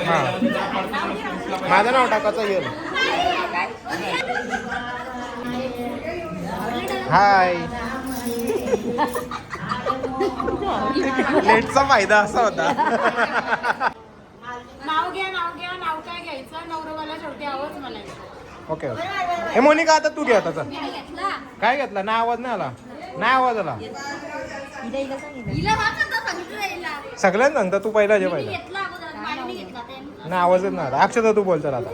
हां माझं नाव टाकायचं येईल. हाय. लेटचा फायदा असा होता. नाव घ्या नाव काय घ्यायचं नवरवाला शेवटी आवाज म्हणायचं. ओके हे मोनिका आता तू घे आता चल. काय घेतला नाही आवाज नाही आला नाही आवाज आला. सगळ्यांना सांगता तू पहिला जे पाहिजे नाही आवाजच नाही आला. अक्षता तू बोल चल आता.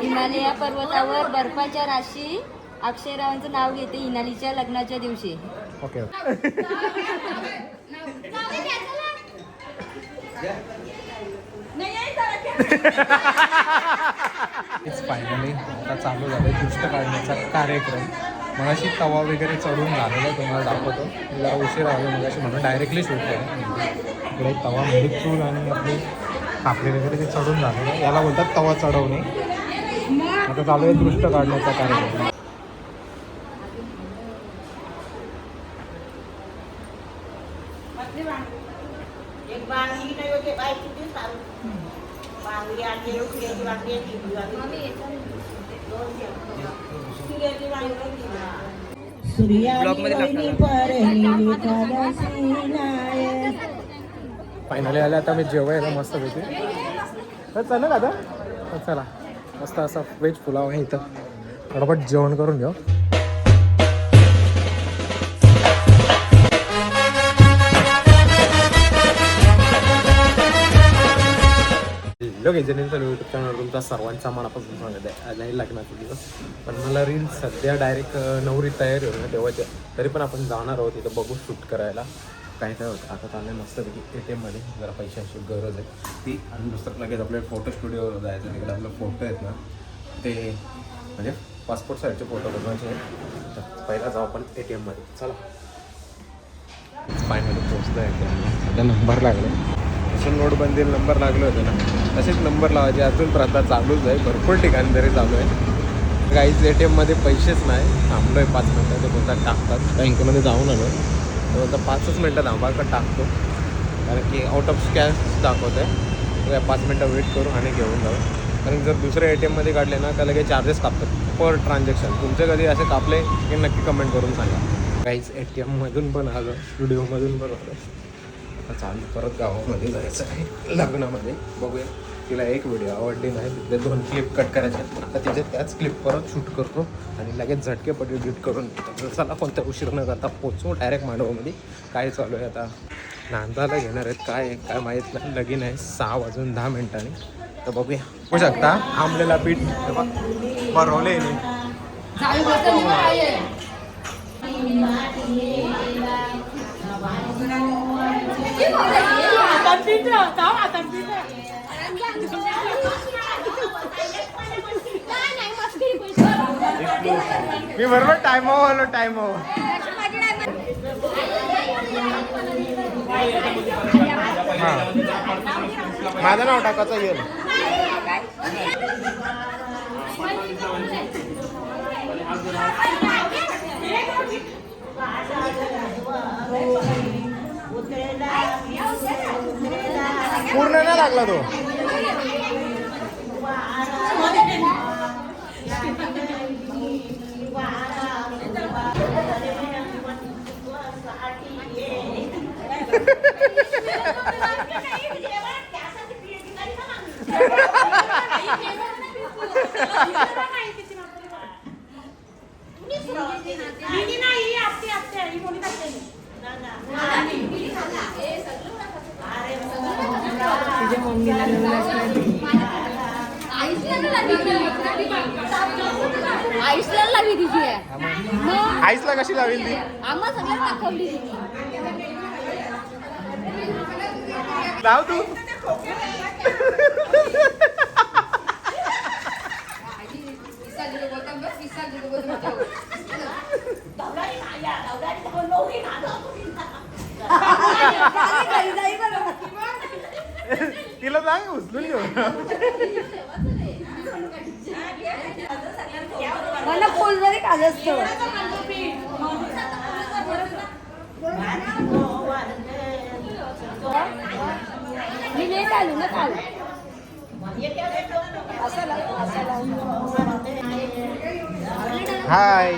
हिमालया पर्वतावर बर्फाच्या राशी अक्षयरावांचं नाव घेते हिनालीच्या लग्नाच्या दिवशी. ओके फायनली आता चालू झालं दृष्ट काढण्याचा कार्यक्रम. मगाशी तवा वगैरे चढून झालेला तुम्हाला दाखवतो. जरा उशीर आलो मगाशी म्हणून डायरेक्टली शूट केलं. इकडे तवा म्हणजे चूल आणि आपली कापडी वगैरे ते चढून झालेलं याला बोलतात तवा चढवणे. आता चालू आहे दृष्ट काढण्याचा कार्यक्रम. फायनली आले आता मी जेवायला मस्त पैकी. तर चालेल आता चला मस्त असा व्हेज पुलाव आहे इथं. फटाफट जेवण करून घेऊ. लोक एजंटचा यूट्यूब चॅनल तुमचा सर्वांचा मनापासून सांगत आहे. नाही लग्नाचा दिवस पण मला रील सध्या डायरेक्ट नवरी तयारी होती ना तेव्हाच्या. तरी पण आपण जाणार आहोत इथं बघू शूट करायला. काय होतं आता चाललं मस्तपैकी ATMमध्ये जरा पैशाची गरज आहे ती. आणि दुसरं लगेच आपल्या फोटो स्टुडिओवर जायचं. तिकडे आपले फोटो आहेत ना ते म्हणजे पासपोर्ट साईजचे फोटो बनवायचे. तर पहिला जाऊ आपण ATMमध्ये. चला फायनली पोचतो आहे. सध्या नंबर लागला जसं नोटबंदीला नंबर लागले होते ना तसेच नंबर लावायचे. अजून प्रथा चालूच आहे भरपूर ठिकाणी तरी चालू आहे. काहीच ATMमध्ये पैसेच नाही. थांबलो आहे 5 मिनटं ते बोलतात टाकतात. बँकेमध्ये जाऊन आलो तर बोलता 5च मिनटं थांबा का टाकतो कारण की आउट ऑफ कॅश दाखवत आहे. 5 मिनटं वेट करू आणि घेऊन जाऊ. कारण जर दुसऱ्या ATMमध्ये काढले ना तर लगेच चार्जेस कापतात पर ट्रान्झॅक्शन. तुमचे कधी असे कापले की नक्की कमेंट करून सांगा. काहीच ATMमधून पण आलं स्टुडिओमधून पण आलं. आता चालू परत गावामध्ये जायचं आहे लग्नामध्ये. बघूया तिला एक व्हिडिओ आवडली नाही तिथले 2 क्लिप कट करायचे आहेत. आता तिथे त्याच क्लिप परत शूट करतो आणि लगेच झटकेपट एडिट करून चला कोणत्या उशीर न करता पोचू डायरेक्ट मांडवामध्ये. काय चालू आहे आता नांदाला घेणार आहेत काय माहीत नाही. लगीन आहे 6 वाजून 10 मिनिटांनी. तर बघूया. होऊ शकता आंबलेला पीठ भरवले मी बरोबर टाइमवर आलो टाइमवर. हां माझं नाव टाकायचं येईल. पूर्ण नाही लागला तो. आईसला कशी लावेल ती. लाव तू. तिला सांग उचलून घेऊ. मला फुल जरी खाल असतो. ते घालू ना घालू हाय.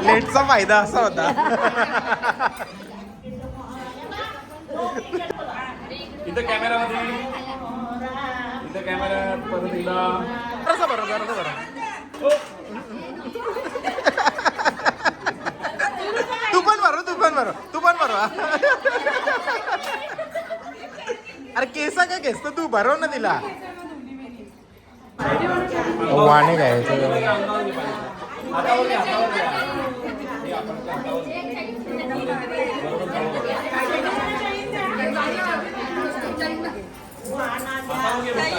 लेटचा फायदा असा होता. इथं कॅमेरामध्ये इथं कॅमेरा परत एकदा कसं बरं बरं बरं. तू पण बरं तू पण बरं. अरे केसा काय केस तू भरव ना तिला. वाणे काय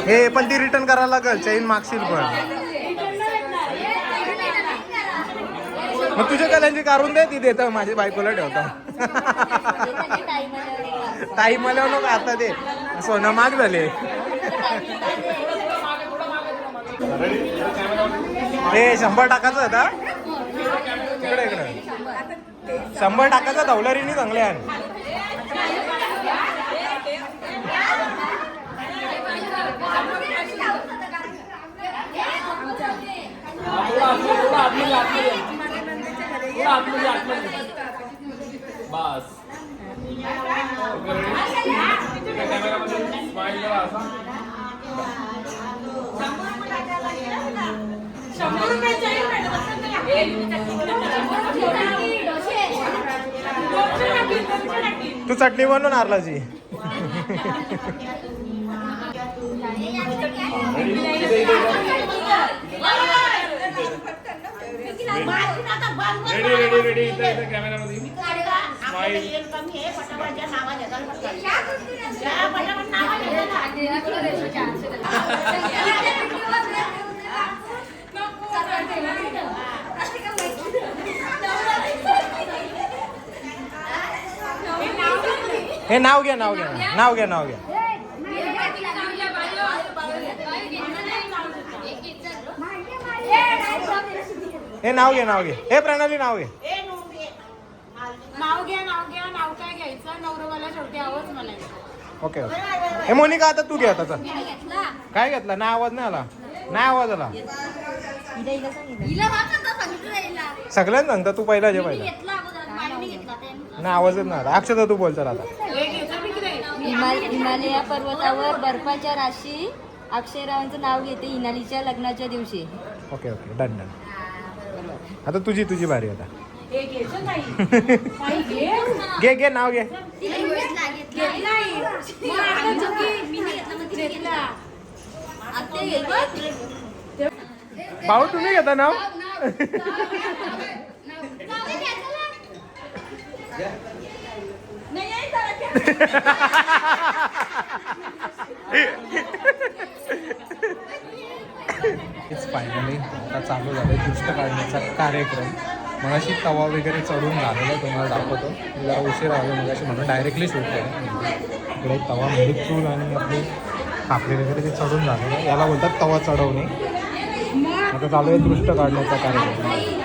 हे पण ती रिटर्न करायला लागेल. चैन मागशील पण मग तुझ्या कलांची काढून दे. ती देतं माझी बायकोला ठेवता. टाईम आल्यावर नको आता दे. सोनं माग झाले. हे 100 टाकायचं होता. इकडे 100 टाकायचा धवलरीने चांगले आहे. बस कॅमेरामध्ये स्माइल करा असा. तू चटणी बनवून आरलाची. Ready ready ready. इथं कॅमेरामध्ये स्माइल. हे नाव घ्या नाव घ्या नाव घ्या नाव घ्या. हे नाव घे नाव घे. हे प्रणाली नाव घे. नाव घ्या नाव काय घ्यायचं नवरवाला शेवटी आवाज म्हणायचं. Okay okay. हे मोनिका आता तू घे आता. काय घेतला? नाही आवाज नाही आला. नाही आवाज आला. सगळ्यांना सांगता तू पहिला जे पहिला नाही आवाजच नाही आला. अक्षता तू बोल चल आता. हिमालया पर्वतावर बर्फाच्या राशी अक्षयरावांचं नाव घेते इनालीच्या लग्नाच्या दिवशी. Okay okay done done. आता तुझी बारी आता. घे घे नाव घे. भाऊ तुम्ही घेता नाव. फायनली आता चालू झालं दृष्ट काढण्याचा कार्यक्रम. मग अशी तवा वगैरे चढून झालेला तुम्हाला दाखवतो. जरा उशीर आलो मग अशी म्हणून डायरेक्टली शूट केलं. इकडे तवा म्हणजे चूल आणि आपली कापडी वगैरे ते चढून झालेलं. याला बोलतात तवा चढवणे. आता चालू आहे दृष्ट काढण्याचा कार्यक्रम.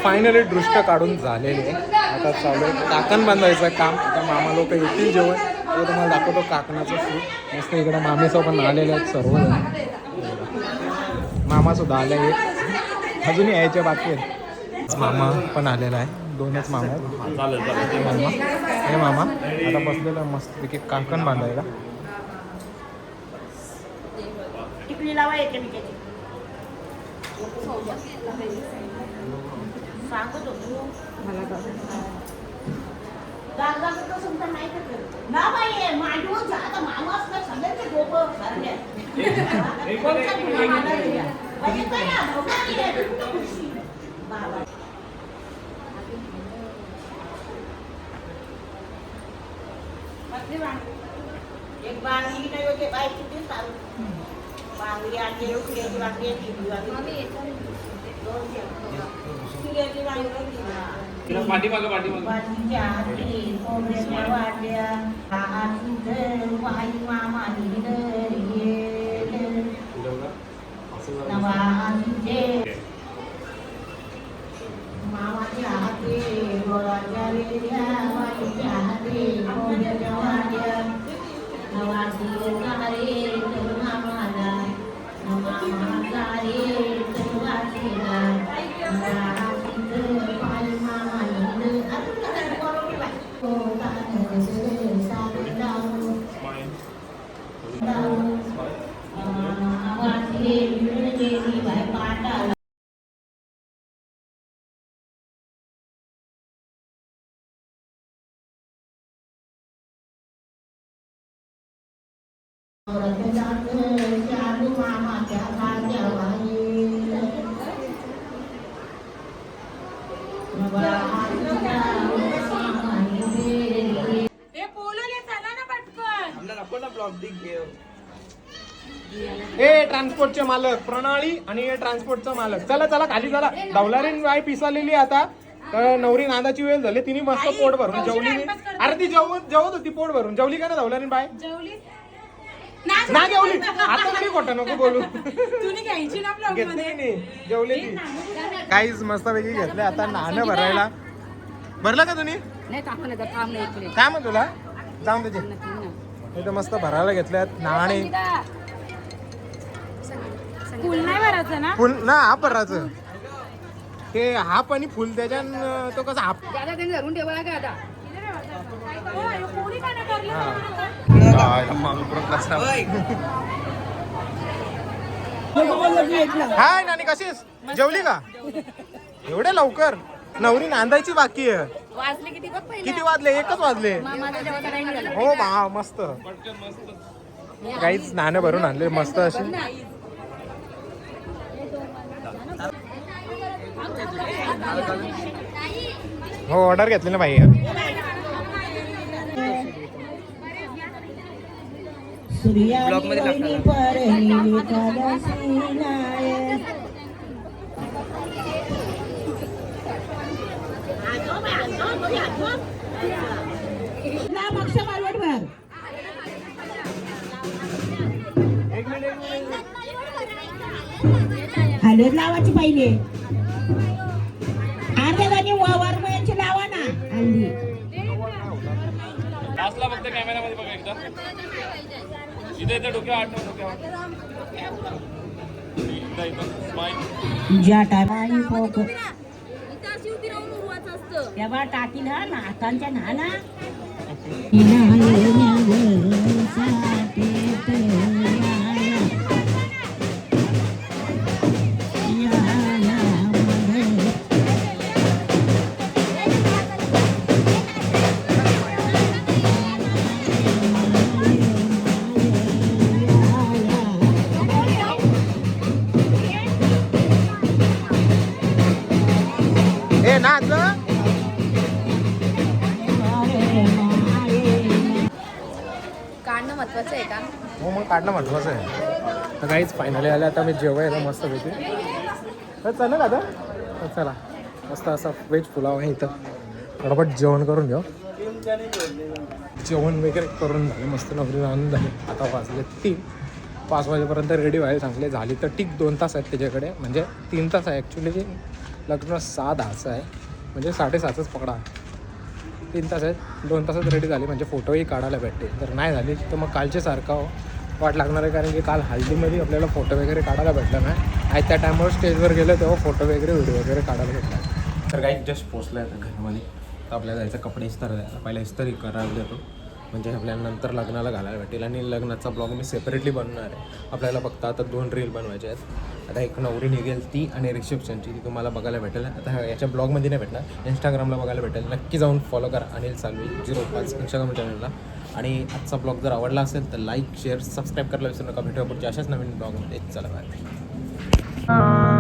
फायनली दृष्ट काढून झालेले. आता चालू आहे काकण बांधायचं काम. आता मामा लोक येतील जेवण ते तुम्हाला दाखवतो. काकणाचं शूट मस्त. इकडं मामीचं पण आलेले आहेत सर्व. मामासुद्धा आले आहेत. अजूनही यायचे बाकी आहेत. मामा पण आलेला आहे. दोनच मामा आहेत. मामा हे मामा आता बसलेला मस्तपैकी काकण बांधायला. एक बांगडी नाही होते बाय किती सारू बांगडी आणि उकड्याची बांगडी आहे ती बांगडी दोन उकड्याची बांगडी तिला पाठीमागं बांगडीच्या हाती कोंबड्याच्या वाट्या हाती वाई मामा नवाचे मामाच्या हाती गोळाच्या रेड्या वाईच्या हाती कोंबड्याच्या वाट्या नवाची नारे तरुणा माझा नवा रे तरुणाचीला पाय मामा पाटा ए ट्रान्सपोर्टचे मालक प्रणाली आणि हे ट्रान्सपोर्टचा मालक चला चला खाली चला डवलारीन बाय पिसालेली आता तर नवरी नांदाची वेळ झाली तिने मस्त पोट भरून जेवली नाही. अरे ती जेवत होती पोट भरून जेवली का ना डवलारीन बाय ना जेवली आता तरी खोटं नको बोलू घेतली नाही जेवली ती काहीच मस्तपैकी घेतले आता नाणं भरायला भरलं का तुम्ही काय मग तुला जाऊन त्याचे इथं मस्त भरायला घेतल्यात नाणे फुल नाही भरायचं ना फुल ना हाफ भरायचं ते हाफ आणि फुल त्याच्यान तो कसा हाफ धरून ठेवा का आता हाय नानी कशीस जेवली का एवढे लवकर नवरी नांदायची बाकी आहे वाजले किती बघ पहिले किती वाजले एकच वाजले माझा जेव्हा नाही निघाला हो बा मस्त काहीच नाणं भरून आणले मस्त अशी हो ऑर्डर घेतली ना भाई हळद लावायची पहिले अर्ध्या जणी वरमयांची लावा ना हल्ली लास्टला फक्त कॅमेरामध्ये बघा एकदा इथे इथे डोक्यावर आठ डोक्यावर इथं स्माईल ज्या टायमाला पोक असतं तेव्हा टाकील हा नातांच्या नाना ए नाच काढणं महत्वाचं आहे का हो मग काढणं महत्वाचं आहे तर काहीच फायनली आलं आता मी जेवायला मस्त पैकी तर चालेल आता तर चला मस्त असा व्हेज पुलाव आहे इथं फटाफट जेवण करून घेऊ जेवण वगैरे करून झाले मस्त नवरी आणून झाली आता वाजले 3-5 वाजेपर्यंत रेडी व्हायला सांगले झाली तर ठीक 2 तास आहेत त्याच्याकडे म्हणजे 3 तास आहे ॲक्च्युली लग्न 6:10 आहे म्हणजे 7:30च पकडा 3 तास आहेत 2 तासात रेडी झाली म्हणजे फोटोही काढायला भेटते जर नाही झाली तर मग कालचे सारखा वाट लागणार आहे कारण की काल हल्दीमध्ये आपल्याला फोटो वगैरे काढायला भेटला नाही आणि त्या टायमावर स्टेजवर गेलं तेव्हा फोटो वगैरे व्हिडिओ वगैरे काढायला भेटला तर काही जस्ट पोचलं आहे घरामध्ये तर आपल्याला जायचं कपडे इस्तर द्यायला पहिला इस्त्री करायला देतो म्हणजे आपल्याला नंतर लग्नाला घालायला भेटेल आणि लग्नाचा ब्लॉग मी सेपरेटली बनवणार आहे आपल्याला फक्त आता 2 रील बनवायचे आहेत आता एक नवरी निघेल ती आणि रिसेप्शनची ती तुम्हाला बघायला भेटेल आता याच्या ब्लॉगमध्ये नाही भेटणार इंस्टाग्रामला बघायला भेटेल नक्की जाऊन फॉलो करा अनिल सालवी 05 इंस्टाग्राम चॅनलला आणि आजचा ब्लॉग जर आवडला असेल तर लाईक शेअर सबस्क्राईब करायला विसरू नका भेटूया पुढच्या अशाच नवीन ब्लॉगमध्ये चला बाय